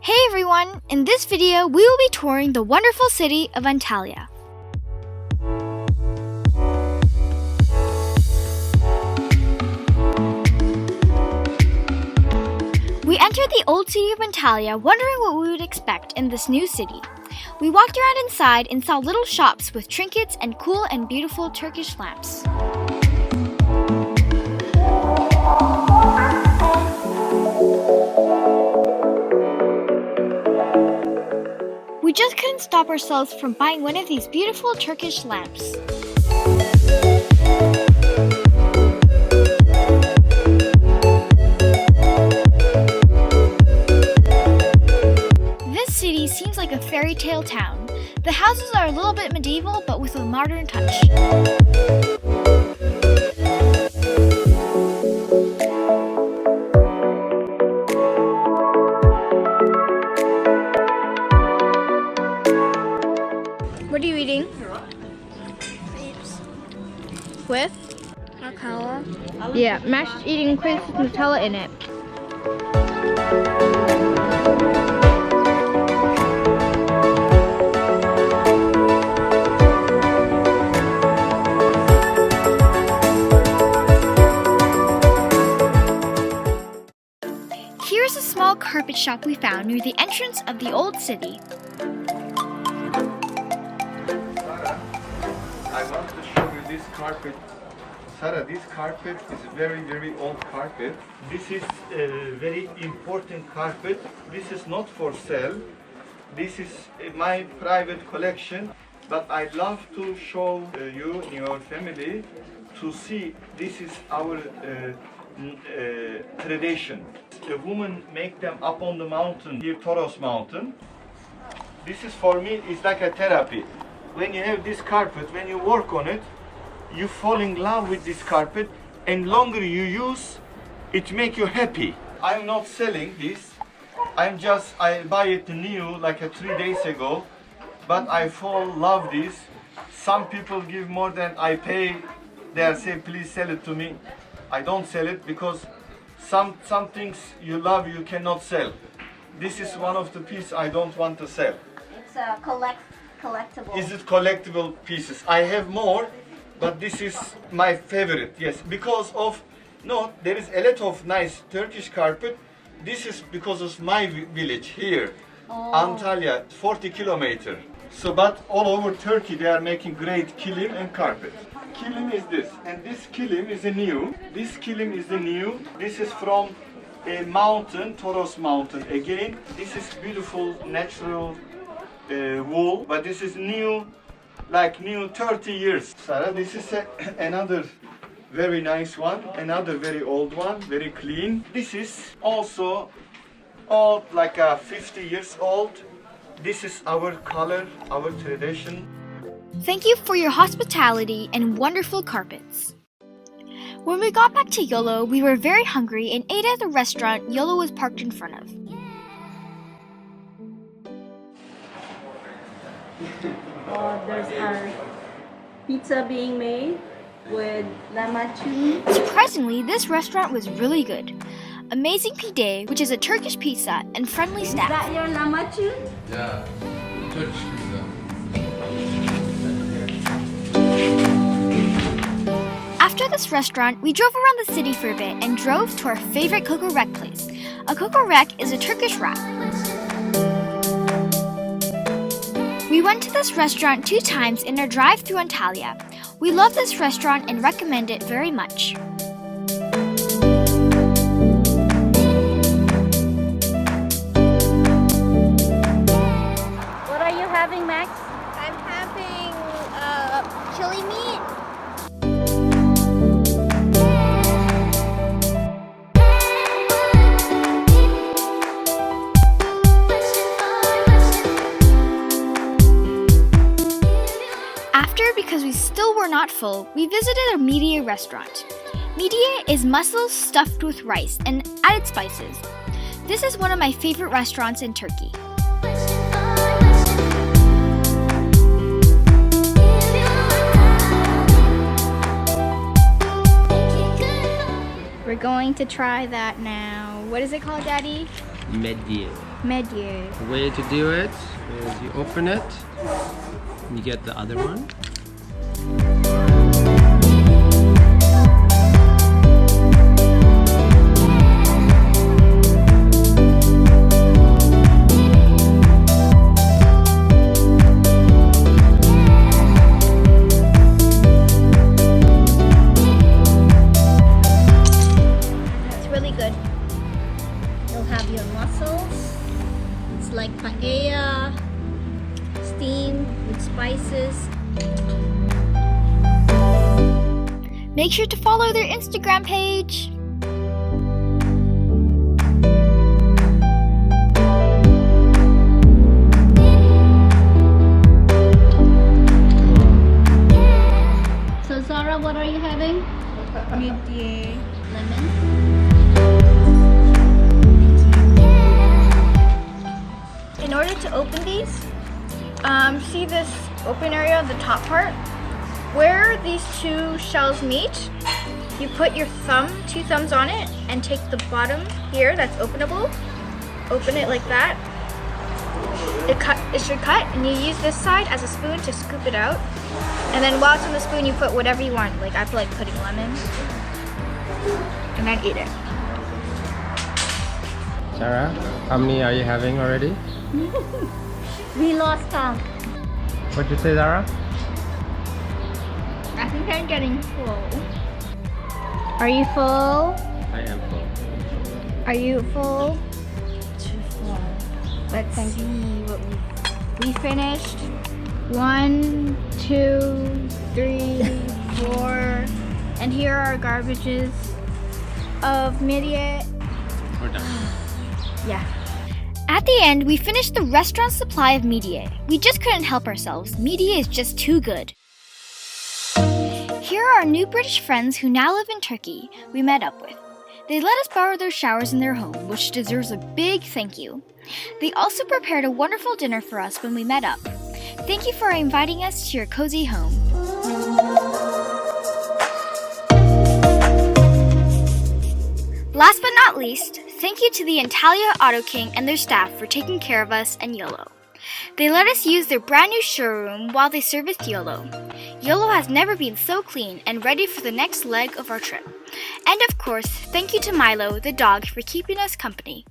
Hey everyone! In this video, we will be touring the wonderful city of Antalya. We entered the old city of Antalya wondering what we would expect in this new city. We walked around inside and saw little shops with trinkets and cool and beautiful Turkish lamps. We just couldn't stop ourselves from buying one of these beautiful Turkish lamps. This city seems like a fairy tale town. The houses are a little bit medieval, but with a modern touch. What are you eating? Crepes. With? Alcala. Yeah, mashed eating crepes with Nutella in it. Here's a small carpet shop we found near the entrance of the old city. I want to show you this carpet. Sarah, this carpet is a very old carpet. This is a very important carpet. This is not for sale. This is my private collection. But I'd love to show you and your family to see this is our tradition. The women make them up on the mountain, here Toros mountain. This is for me, it's like a therapy. When you have this carpet, when you work on it, you fall in love with this carpet, and longer you use, it make you happy. I'm not selling this. I buy it new like 3 days ago, but I fall love this. Some people give more than I pay. They say, please sell it to me. I don't sell it because some things you love you cannot sell. This is one of the pieces I don't want to sell. It's a collectible. Is it collectible pieces? I have more, but this is my favorite. Yes, because of there is a lot of nice Turkish carpet. This is because of my village here, Antalya, 40 kilometers. So, but all over Turkey they are making great kilim and carpet. Kilim is this, and this kilim is a new. This kilim is the new. This is from a mountain, Toros mountain. Again, this is beautiful natural wool, but this is new, like new 30 years. Sarah, this is another very nice one, another very old one, very clean. This is also old, like 50 years old. This is our color, our tradition. Thank you for your hospitality and wonderful carpets. When we got back to YOLO, we were very hungry and ate at the restaurant YOLO was parked in front of. There's our pizza being made with lamacun. Surprisingly, this restaurant was really good. Amazing pide, which is a Turkish pizza, and friendly Is staff. that your lamacun? Yeah, Turkish Pizza. After this restaurant, we drove around the city for a bit and drove to our favorite kokorek place. A kokorek is a Turkish wrap. We went to this restaurant 2 times in our drive through Antalya. We love this restaurant and recommend it very much. What are you having, Max? I'm having chili meat. Because we still were not full, we visited a media restaurant. Media is mussels stuffed with rice and added spices. This is one of my favorite restaurants in Turkey. We're going to try that now. What is it called, Daddy? Medya. Medye. The way to do it is you open it, and you get the other one. It's really good. You'll have your mussels. It's like paella, steamed with spices. Make sure to follow their Instagram page. So Zara, what are you having? Midye. Lemon. In order to open these, see this open area, the top part? Where these two shells meet, you put your two thumbs on it, and take the bottom here that's openable, open it like that. It should cut, and you use this side as a spoon to scoop it out. And then while it's on the spoon, you put whatever you want. Like I feel like putting lemon, and then eat it. Sarah, how many are you having already? We lost count. What'd you say, Zara? I think I'm getting full. Are you full? I am full. Are you full? Too far. Let's see what we finished. 1, 2, 3, 4, and here are our garbages of midye. We're done. Yeah. At the end, we finished the restaurant's supply of midye. We just couldn't help ourselves. Midye is just too good. Here are our new British friends who now live in Turkey we met up with. They let us borrow their showers in their home, which deserves a big thank you. They also prepared a wonderful dinner for us when we met up. Thank you for inviting us to your cozy home. Last but not least, thank you to the Antalya Auto King and their staff for taking care of us and YOLO. They let us use their brand new showroom while they serviced YOLO. YOLO has never been so clean and ready for the next leg of our trip. And of course, thank you to Milo, the dog, for keeping us company.